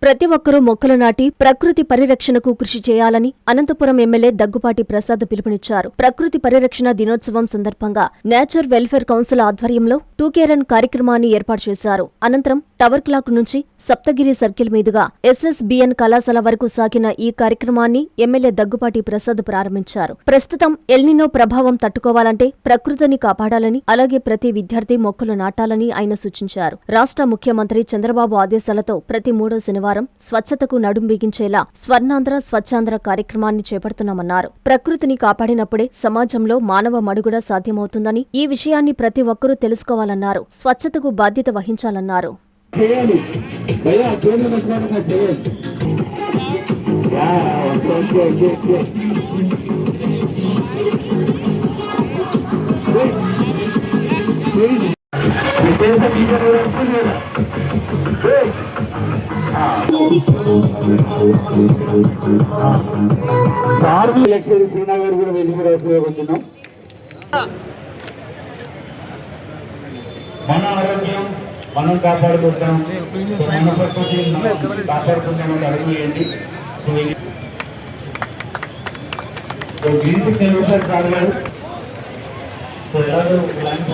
ప్రతి ఒక్కరూ మొక్కలు నాటి ప్రకృతి పరిరక్షణకు కృషి చేయాలని అనంతపురం ఎమ్మెల్యే దగ్గుపాటి ప్రసాద్ పిలుపునిచ్చారు. ప్రకృతి పరిరక్షణ దినోత్సవం సందర్భంగా నేచర్ వెల్ఫేర్ కౌన్సిల్ ఆధ్వర్యంలో 2K రన్ కార్యక్రమాన్ని ఏర్పాటు చేశారు. అనంతరం టవర్ క్లాక్ నుంచి సప్తగిరి సర్కిల్ మీదుగా SSBN కళాశాల వరకు సాగిన ఈ కార్యక్రమాన్ని ఎమ్మెల్యే దగ్గుపాటి ప్రసాద్ ప్రారంభించారు. ప్రస్తుతం ఎల్నినో ప్రభావం తట్టుకోవాలంటే ప్రకృతిని కాపాడాలని, అలాగే ప్రతి విద్యార్థి మొక్కలు నాటాలని ఆయన సూచించారు. రాష్ట్ర ముఖ్యమంత్రి చంద్రబాబు ఆదేశాలతో ప్రతి 3వ శనివారం స్వచ్ఛతకు నడుం బిగించేలా స్వర్ణాంధ్ర స్వచ్ఛాంధ్ర కార్యక్రమాన్ని చేపడుతున్నామన్నారు. ప్రకృతిని కాపాడినప్పుడే సమాజంలో మానవ మనుగడ సాధ్యమవుతుందని, ఈ విషయాన్ని ప్రతి ఒక్కరూ తెలుసుకోవాలన్నారు. స్వచ్ఛతకు బాధ్యత వహించాలన్నారు. శ్రీనగర్ కూడా వచ్చినాం. మన ఆరోగ్యం మనం కాపాడుకుంటాం. మన ప్రకృతిని కాపాడుకుంటామని అడుగు వేయండి. గ్రీన్ సిగ్నల్ ఉంటారు సార్ గారు. సో ఎలాగో ప్లాన్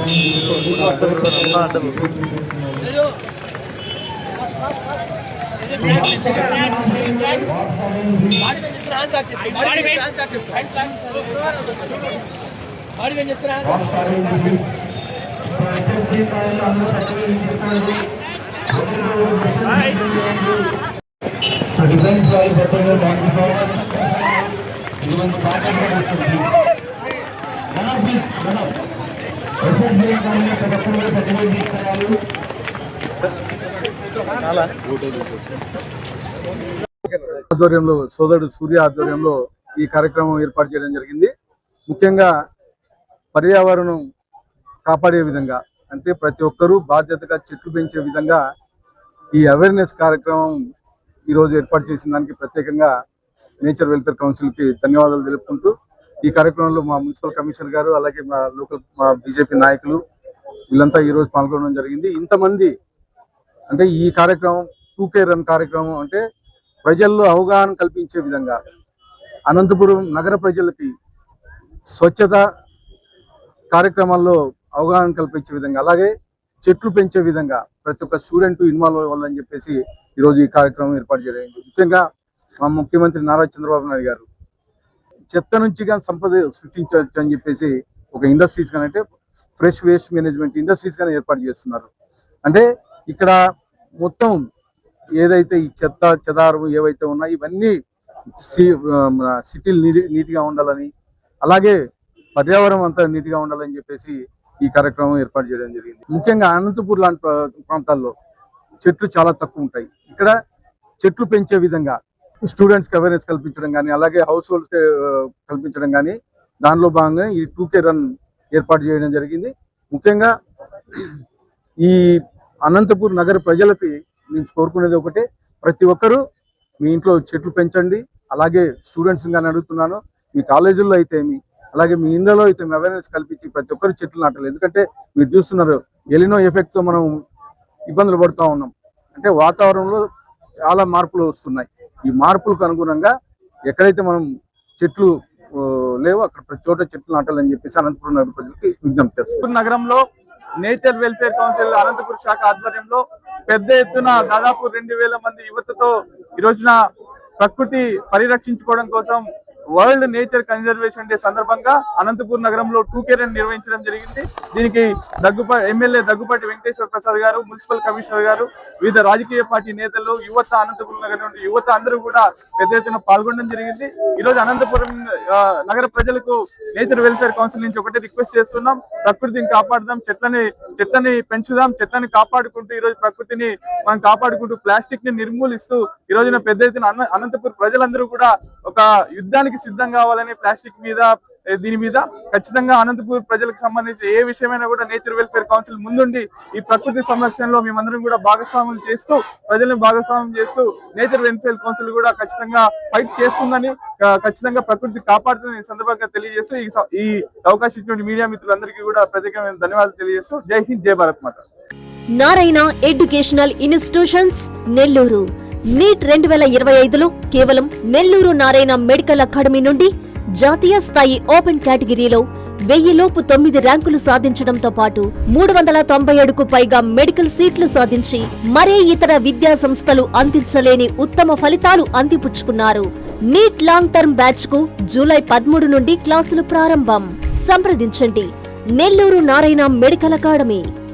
సో డిఫెన్స్ వాళ్ళు కొత్తగా థ్యాంక్ యూ సో మచ్. ఇటువంటి పాటలు తీసుకోండి SSBN కాలేజీ ప్రతి సర్టిఫికేట్ తీసుకురావాలి. ఆధ్వర్యంలో సోదరుడు సూర్య ఆధ్వర్యంలో ఈ కార్యక్రమం ఏర్పాటు చేయడం జరిగింది. ముఖ్యంగా పర్యావరణం కాపాడే విధంగా, అంటే ప్రతి ఒక్కరూ బాధ్యతగా చెట్లు పెంచే విధంగా ఈ అవేర్నెస్ కార్యక్రమం ఈరోజు ఏర్పాటు చేసిన దానికి ప్రత్యేకంగా నేచర్ వెల్ఫేర్ కౌన్సిల్కి ధన్యవాదాలు తెలుపుకుంటూ, ఈ కార్యక్రమంలో మా మున్సిపల్ కమిషనర్ గారు, అలాగే మా లోకల్ బీజేపీ నాయకులు వీళ్ళంతా ఈరోజు పాల్గొనడం జరిగింది. ఇంతమంది అంటే ఈ కార్యక్రమం 2K రన్ కార్యక్రమం అంటే ప్రజల్లో అవగాహన కల్పించే విధంగా, అనంతపురం నగర ప్రజలకి స్వచ్ఛత కార్యక్రమాల్లో అవగాహన కల్పించే విధంగా, అలాగే చెట్లు పెంచే విధంగా ప్రతి ఒక్క స్టూడెంట్ ఇన్వాల్వ్ అవ్వాలని చెప్పేసి ఈరోజు ఈ కార్యక్రమం ఏర్పాటు చేయడం. ముఖ్యంగా మా ముఖ్యమంత్రి నారా చంద్రబాబు నాయుడు గారు చెత్త నుంచి కానీ సంపద సృష్టించవచ్చు అని చెప్పేసి ఒక ఇండస్ట్రీస్ కానీ, అంటే ఫ్రెష్ వేస్ట్ మేనేజ్మెంట్ ఇండస్ట్రీస్ కానీ ఏర్పాటు చేస్తున్నారు. అంటే ఇక్కడ మొత్తం ఏదైతే ఈ చెత్త చెదారం ఏవైతే ఉన్నాయో ఇవన్నీ సిటీలు నీట్గా ఉండాలని, అలాగే పర్యావరణం అంతా నీట్గా ఉండాలని చెప్పేసి ఈ కార్యక్రమం ఏర్పాటు చేయడం జరిగింది. ముఖ్యంగా అనంతపూర్ లాంటి ప్రాంతాల్లో చెట్లు చాలా తక్కువ ఉంటాయి. ఇక్కడ చెట్లు పెంచే విధంగా స్టూడెంట్స్కి అవేర్నెస్ కల్పించడం కానీ, అలాగే హౌస్ హోల్డ్స్ కల్పించడం కానీ, దానిలో భాగంగా ఈ 2K రన్ ఏర్పాటు చేయడం జరిగింది. ముఖ్యంగా ఈ అనంతపూర్ నగర ప్రజలకి నేను కోరుకునేది ఒకటే, ప్రతి ఒక్కరూ మీ ఇంట్లో చెట్లు పెంచండి. అలాగే స్టూడెంట్స్ కానీ అడుగుతున్నాను, మీ కాలేజీల్లో అయితే అలాగే మీ ఇండ్లలో అయితే అవేర్నెస్ కల్పించి ప్రతి ఒక్కరు చెట్లు నాటాలి. ఎందుకంటే మీరు చూస్తున్నారు ఎలినో ఎఫెక్ట్తో మనం ఇబ్బందులు పడుతూ ఉన్నాం. అంటే వాతావరణంలో చాలా మార్పులు వస్తున్నాయి. ఈ మార్పులకు అనుగుణంగా ఎక్కడైతే మనం చెట్లు లేవో అక్కడ ప్రతి చోట చెట్లు నాటాలని చెప్పేసి అనంతపురం నగర ప్రజలకి విజ్ఞప్తి చేస్తారు. నగరంలో నేచర్ వెల్ఫేర్ కౌన్సిల్ అనంతపురం శాఖ ఆధ్వర్యంలో పెద్ద ఎత్తున దాదాపు 2000 మంది యువతతో ఈ రోజున ప్రకృతి పరిరక్షించుకోవడం కోసం వరల్డ్ నేచర్ కన్జర్వేషన్ డే సందర్భంగా అనంతపూర్ నగరంలో 2K రన్ నిర్వహించడం జరిగింది. దీనికి ఎమ్మెల్యే దగ్గుపాటి వెంకటేశ్వర ప్రసాద్ గారు, మున్సిపల్ కమిషనర్ గారు, వివిధ రాజకీయ పార్టీ నేతలు, యువత, అనంతపురం నగరం నుండి యువత అందరూ కూడా పెద్ద ఎత్తున పాల్గొనడం జరిగింది. ఈ రోజు అనంతపురం నగర ప్రజలకు నేచర్ వెల్ఫేర్ కౌన్సిల్ నుంచి ఒకటే రిక్వెస్ట్ చేస్తున్నాం, ప్రకృతిని కాపాడుదాం, చెట్లని పెంచుదాం, చెట్లని కాపాడుకుంటూ ఈ రోజు ప్రకృతిని మనం కాపాడుకుంటూ ప్లాస్టిక్ ని నిర్మూలిస్తూ ఈ రోజున పెద్ద ఎత్తున అనంతపురం ప్రజలందరూ కూడా ఒక యుద్ధానికి సిద్ధం కావాలని ప్లాస్టిక్ మీద దీని మీద ఖచ్చితంగా అనంతపూర్ ప్రజలకు సంబంధించి ఏ విషయమైనా కూడా నేచర్ వెల్ఫేర్ కౌన్సిల్ ముందుండి ఈ ప్రకృతి సంరక్షణలో మేమందరం కూడా భాగస్వామ్యం చేస్తూ ప్రజలను భాగస్వామ్యం చేస్తూ నేచర్ వెల్ఫేర్ కౌన్సిల్ కూడా ఖచ్చితంగా ఫైట్ చేస్తుందని, ఖచ్చితంగా ప్రకృతి కాపాడుతుందని ఈ సందర్భంగా తెలియజేస్తూ ఈ అవకాశం ఇచ్చినటువంటి మీడియా మిత్రులందరికీ కూడా ప్రత్యేకమైన ధన్యవాదాలు తెలియజేస్తూ జై హింద్, జై Bharat Mata. Narayana educational institutions Nellore NEET 2025లో కేవలం నెల్లూరు నారాయణ మెడికల్ అకాడమీ నుండి జాతీయ స్థాయి ఓపెన్ కేటగిరీలో 1000 లోపు 9 ర్యాంకులు సాధించడంతో పాటు 397కు పైగా మెడికల్ సీట్లు సాధించి మరే ఇతర విద్యా సంస్థలు అందించలేని ఉత్తమ ఫలితాలు అందిపుచ్చుకున్నారు. నీట్ లాంగ్ టర్మ్ బ్యాచ్ కు జూలై 13 నుండి క్లాసులు ప్రారంభం. సంప్రదించండి నెల్లూరు నారాయణ మెడికల్ అకాడమీ.